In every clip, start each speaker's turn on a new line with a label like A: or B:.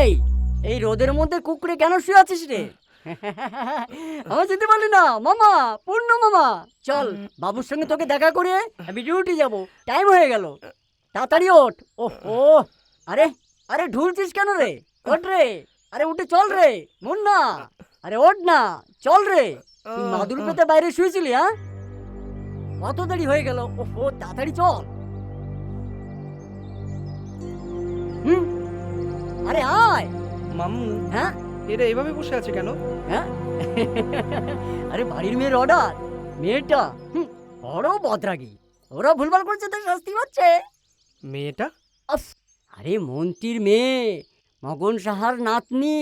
A: এই এই রোদের মধ্যে কুকুরে কেন শুয়ে আছিস রে? আমার যেতে পারলি না মামা, পূর্ণ মামা। চল বাবুর সঙ্গে তোকে দেখা করে আমি ডিউটি যাব, টাইম হয়ে গেল। তাড়াতাড়ি ওঠ। ওহো, আরে আরে ঢুলছিস কেন রে? ওঠ রে, আরে উঠে চল রে মুন্না। আরে ওঠ না, চল রে। তুই মাদুর পেতে বাইরে শুয়েছিলি? হ্যাঁ, কত দেরি হয়ে গেল। ওহো, তাড়াতাড়ি চল। হুম, আরে আয়।
B: মাম্মু,
A: হ্যাঁ
B: এরা এভাবে বসে আছে কেন?
A: হ্যাঁ, আরে বাড়ির মেয়ের অর্ডার। মেয়েটা বড় বদরাগী, ওরা ভুলভাল করছে তো শাস্তি পাচ্ছে।
B: মেয়েটা?
A: আস, আরে মন্ত্রীর মেয়ে, মগন সাহার নাতনি।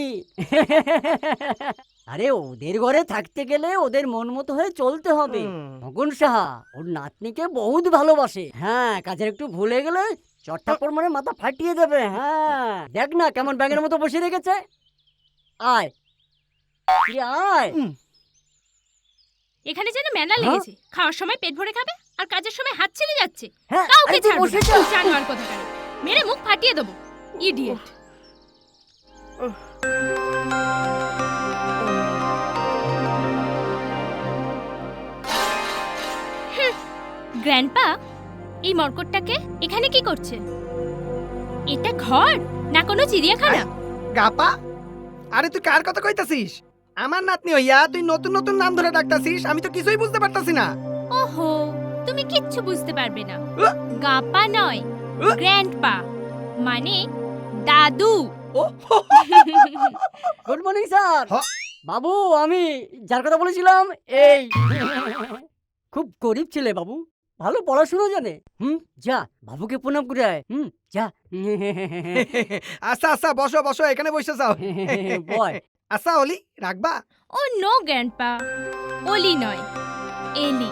A: আরে ওদের ঘরে থাকতে গেলে ওদের মন মতো হয়ে চলতে হবে। মগন সাহা ওর নাতনিকে বহুত ভালোবাসে। হ্যাঁ, কাজের একটু ভুলে গেলে চট্টাপর মানে মাথা ফাটিয়ে দেবে। হ্যাঁ, দেখ না কেমন ব্যাঙের মতো বসে রেখেছে। আয় তুই আয়।
C: এখানে যেন মেলা লেগেছে। খাওয়ার সময় পেট ভরে খাবে আর কাজের সময় হাত ছেড়ে যাচ্ছে।
A: হ্যাঁ,
C: কাউকে
A: আরে তুই
C: ছাড়বো
A: বসে
C: না।
A: যা।
C: জানোয়ার কোথাকার, মেরে মুখ ফাটিয়ে দেবো। ইডিয়েট। গ্র্যান্ডপা, এই মরকটটাকে এখানে কি করছে? এটা ঘর না কোনো চিড়িয়াখানা?
B: গাপা, আরে তুই কার কথা কইতাছিস? আমার নাতনি হইয়া তুই নতুন নতুন নাম ধরে ডাকতাছিস, আমি তো কিছুই বুঝতে পারতাছি না।
C: ওহো, তুমি কিচ্ছু বুঝতে পারবে না।
B: আহ!
C: গাপা নয়, গ্র্যান্ডপা মানে দাদু।
B: ও,
A: গুড মর্নিং স্যার।
B: হ্যাঁ।
A: বাবু, আমি যার কথা বলেছিলাম এই। খুব গরিব ছেলে বাবু, ভালো পড়াশোনা জানে। যা বাবুকে প্রণাম করে আয়। যা।
B: আচ্ছা আচ্ছা, বসো বসো, এখানে বসে যাও।
A: বয়।
B: আচ্ছা অলি, রাখবা?
C: ও নো গ্র্যান্ডপা, ওলি নয়, এলি,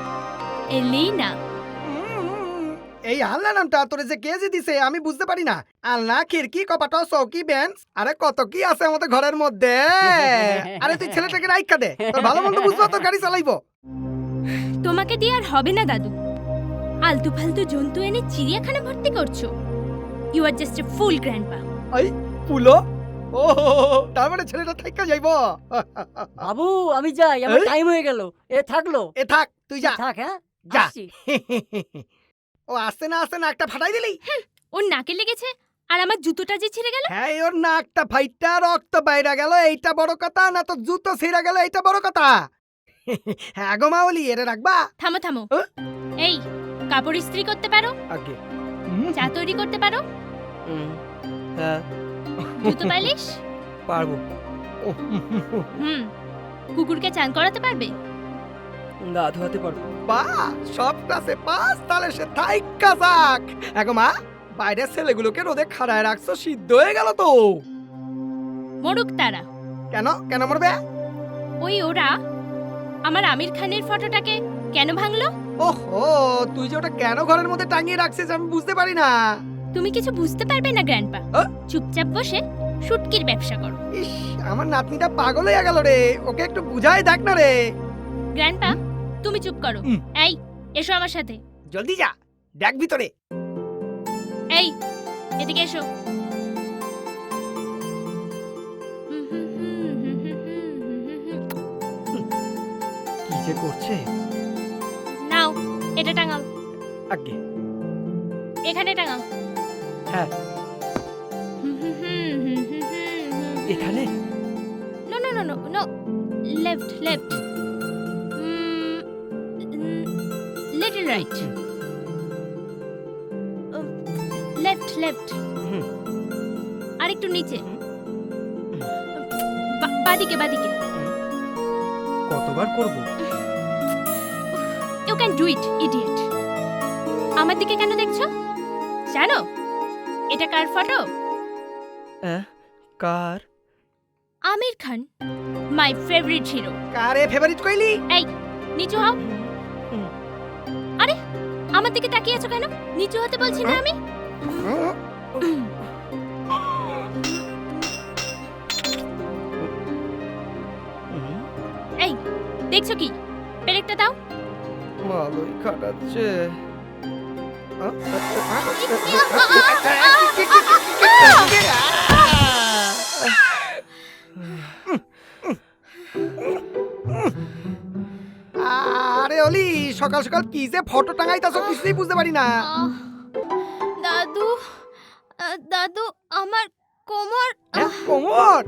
C: এলিনা।
B: এই আল্লাহ নামটা তোরে যে কে যে দিছে আমি বুঝতে পারি না। আল্লাহ, খিড়কি, কপাট, চৌকি, বেঞ্চ, আরে কত কি আছে আমাদের ঘরের মধ্যে। আরে তুই ছেলেটাকে রাইখা দে, তোর ভালো মন্দ বুঝবো, তোর গাড়ি চালাইবো।
C: তোমাকে দিয়ে আর হবে না দাদু। আলতু ফালতু জন্তু এনে চিড়িয়াখানা ভর্তি করছো। You are just a fool grandpa.
B: এই পুলো, ও তার মানে ছেলেটা থাইকা যাইবো।
A: বাবু আমি যাই, আমার
B: এই?
A: টাইম হয়ে গেল। এ থাকলো।
B: এ থাক, তুই যা।
A: থাক। হ্যাঁ,
B: যা।
A: আসছি।
B: ও আসতে না একটা ফাটাই দিলি।
C: ওর নাকে লেগেছে আর আমার জুতোটা যে ছিঁড়ে গেল।
B: হ্যাঁ, ওর নাকটা ফাইটা রক্ত বাইরা গেল, এইটা বড় কথা না? তো জুতো ছিঁড়া গেল, এইটা বড় কথা? হ্যাঁ গো মাওলি, এরে রাখবা?
C: থামো থামো।
B: আহ?
C: এই, কাপড় ইস্ত্রি করতে পারো?
B: আগে
C: চা তৈরি করতে পারো?
B: হ্যাঁ
C: জুতো পালিশ?
B: পারবো।
C: কুকুরকে চান করাতে পারবে?
B: গা ধোয়াতে পারবো। বাহ, সব ক্লাসে পাস, তাহলে সে থাইকা যাক। এগো মা, বাইরের ছেলেগুলোকে রোদে খাড়ায় রাখছো, সিদ্ধ হয়ে গেল তো।
C: মরুক তারা।
B: কেন কেন মরবে?
C: ওই ওরা আমার আমির খানের ফটোটাকে কেন ভাঙলো?
B: ওহো, তুই যে ওটা কেন ঘরের মধ্যে টাঙিয়ে রাখছিস আমি বুঝতে পারি না।
C: তুমি কিছু বুঝতে পারবে না গ্র্যান্ডপা। চুপচাপ বসে শুটকির ব্যবসা করো।
B: ইস, আমার নাতনিটা পাগল হয়ে গেল রে, ওকে একটু বুঝাই দেখ না রে।
C: গ্র্যান্ডপা, তুমি চুপ করো। এই, এসো আমার সাথে।
B: জলদি যা, দেখ ভিতরে।
C: এই, এদিকে এসো।
B: কি যে করছে।
C: নাও, এটা টাঙাও।
B: আগে
C: এখানে টাঙাও।
B: হ্যাঁ, এখানে।
C: No no no no no, left left, little right, left left, আর একটু নিচে, বাদিকে বাদিকে।
B: কতবার করব?
C: You can do it, idiot. আমার দিকে কেন দেখছো জানো? এটা কার ফটো?
B: কার?
C: Aamir Khan, my favourite hero.
B: কারে ফেভারিট কইলি?
C: এই, নিচু হও। আরে, আমার দিকে তাকিয়ে আছো কেন? নিচু হতে বলছি না আমি? এই, দেখছো কি? পেরেকটা দাও।
B: ভালোই খাটাচ্ছে। সকাল সকাল কি যে ফটো টাঙাইতাছো কিছুই বুঝতে পারি না।
C: দাদু দাদু আমার কোমর
B: কোমর?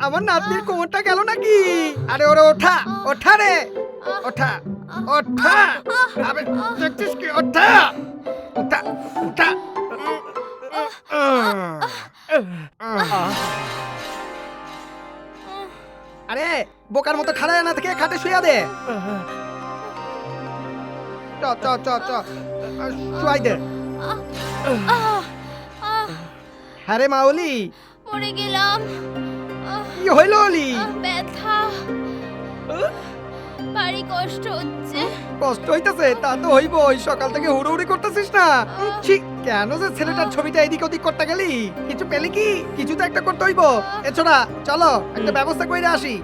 B: আমার নাতনির কোমরটা গেল নাকি? আরে ওরে ওঠা ওঠা রে, ওঠা ওঠা, আবে দেখছিস কি? ওঠা ওঠা ওঠা। আরে বোকার মতো খাড়ায় না থেকে খাটে শুয়া দে। চ চ চ চ শুয়াই দে। হ্যাঁ রে মাউলি,
C: পড়ে গেলাম।
B: কি হইল অলি?
C: ব্যথা, ভারী কষ্ট হচ্ছে।
B: কষ্ট হইতাছে? তা তো হইবই, সকাল থেকে হুড়োহুড়ি করতেছিস না? ঠিক কেন যে ছেলেটার ছবিটা এদিক ওদিক করতে গেলি? কিছু পেলি কি? কিছু তো একটা করতে হইব। এ ছোড়া চলো একটা ব্যবস্থা কইরা আসি।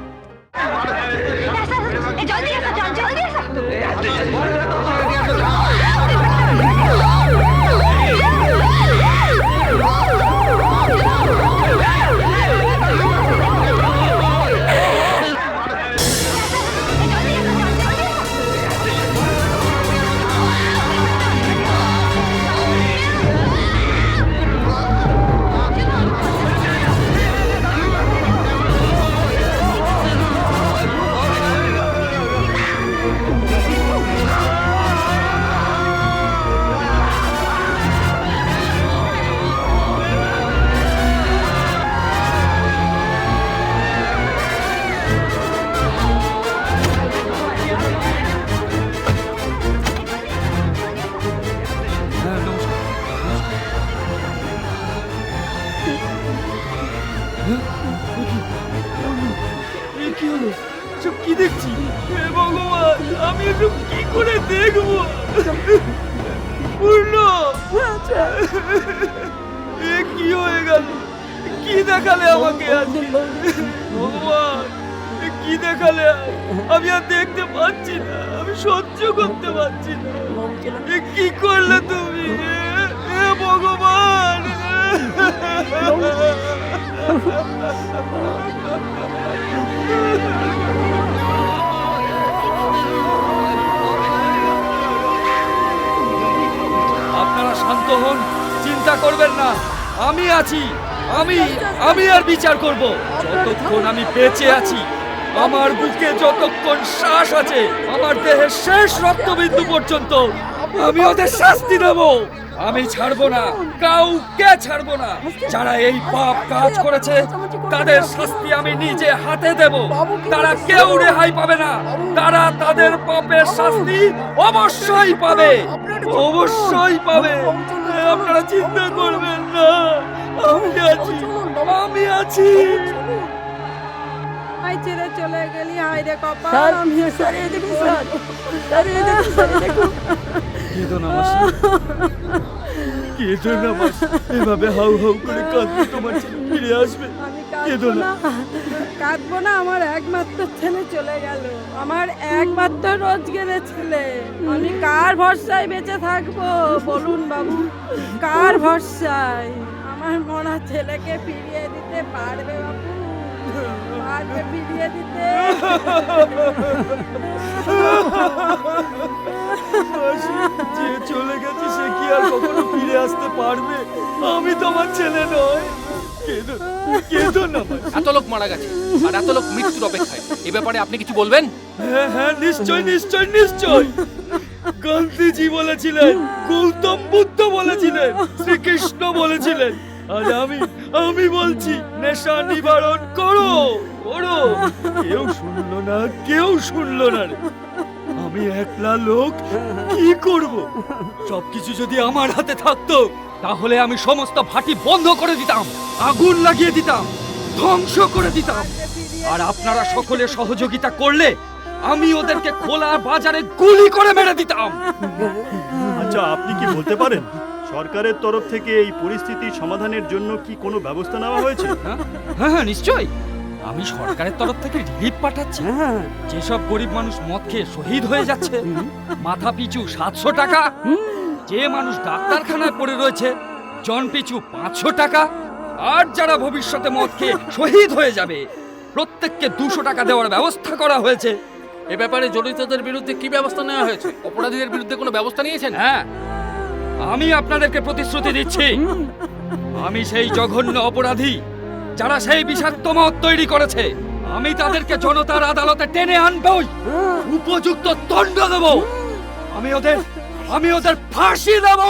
D: কি হলো? সব কি দেখছি? হে ভগবান, আমি এসব কি করে দেখবো? পূর্ণ, এ কি হয়ে গেল? কি দেখালে আমাকে আজকে? ভগবান, এ কি দেখালে? আমি আর দেখতে পাচ্ছি না, আমি সহ্য করতে পারছি না। এ কি করলে তুমি? এ ভগবান! আপনারা শান্ত হন, চিন্তা করবেন না, আমি আছি। আমি আর বিচার করব। যতক্ষণ আমি বেঁচে আছি, আমার বুকে যতক্ষণ শ্বাস আছে, আমার দেহের শেষ রক্তবিন্দু পর্যন্ত আমি ওদের শাস্তি দেব। আমি ছাড়বো না, কাউকে ছাড়বো না। যারা এই পাপ কাজ করেছে তাদের শাস্তি আমি নিজে হাতে দেব। তারা কেউ রেহাই পাবে না। তারা তাদের পাপের শাস্তি অবশ্যই পাবে, অবশ্যই পাবে। আপনারা চিন্তা করবেন না, আমি আছি।
E: আই ছেড়ে চলে গেলি, হায় রে কপাল।
A: স্যার আমিও স্যার এই দেখুন স্যার, স্যার এই দেখুন স্যার, এই দেখুন।
D: কেঁদো না মাসি, কেঁদো না মাসি। এভাবে হাউ হাউ করে কাঁদলে তোমার ছেলে ফিরে আসবে।
E: আমি
D: কেঁদো
E: কাঁদবো
D: না।
E: না, কাঁদবো না। আমার একমাত্র ছেলে চলে গেল, আমার একমাত্র রোজগারের ছেলে। আমি কার ভরসায় বেঁচে থাকবো বলুন বাবু? কার ভরসায়? আমার মরা ছেলেকে ফিরিয়ে দিতে পারবে বাবু? পারবে ফিরিয়ে দিতে?
D: মাসি, যে চলে গেছে সে কি আর কখনো ফিরে আসতে পারবে? আমি তোমার ছেলে নয়। কেঁদো, কেঁদো না মাসি।
F: এত লোক মারা গেছে আর এত লোক মৃত্যুর অপেক্ষায়, এ ব্যাপারে আপনি কিছু বলবেন?
D: হ্যাঁ হ্যাঁ, নিশ্চয় নিশ্চয় নিশ্চয়। গান্ধীজি বলেছিলেন, গৌতম বুদ্ধ বলেছিলেন, শ্রীকৃষ্ণ বলেছিলেন, আজ আমি বলছি, নেশা নিবারণ করো করো। কেউ শুনলো না, কেউ শুনলো না রে। আমি একলা লোক কি করব? সবকিছু যদি আমার হাতে থাকতো তাহলে আমি সমস্ত ভাটি বন্ধ করে দিতাম, আগুন লাগিয়ে দিতাম, ধ্বংস করে দিতাম। আর আপনারা সকলে সহযোগিতা করলে আমি ওদেরকে খোলা বাজারে গুলি করে মেরে দিতাম।
G: আচ্ছা, আপনি কি বলতে পারেন সরকারের তরফ থেকে এই পরিস্থিতির সমাধানের জন্য কি কোনো ব্যবস্থা নেওয়া হয়েছে?
D: হ্যাঁ হ্যাঁ, নিশ্চয়ই। আমি সরকারের তরফ থেকে রিলিফ পাঠাচ্ছি। যেসব গরিব মানুষ মদ খেয়ে শহীদ হয়ে যাচ্ছে, মাথা পিছু 700 টাকা। যে মানুষ ডাক্তারখানায় পড়ে রয়েছে, জন পিছু 500 টাকা। আর যারা ভবিষ্যতে মদ খেয়ে শহীদ হয়ে যাবে, প্রত্যেককে 200 টাকা দেওয়ার ব্যবস্থা করা হয়েছে।
F: এ ব্যাপারে জড়িতদের বিরুদ্ধে কি ব্যবস্থা নেওয়া হয়েছে? অপরাধীদের বিরুদ্ধে কোনো ব্যবস্থা নিয়েছেন?
D: হ্যাঁ, আমি আপনাদেরকে প্রতিশ্রুতি দিচ্ছি, আমি সেই জঘন্য অপরাধী যারা সেই বিষাক্ত মদ তৈরি করেছে, আমি তাদেরকে জনতার আদালতে টেনে আনবই, উপযুক্ত দণ্ড দেব, আমি ওদের ফাঁসি দেব।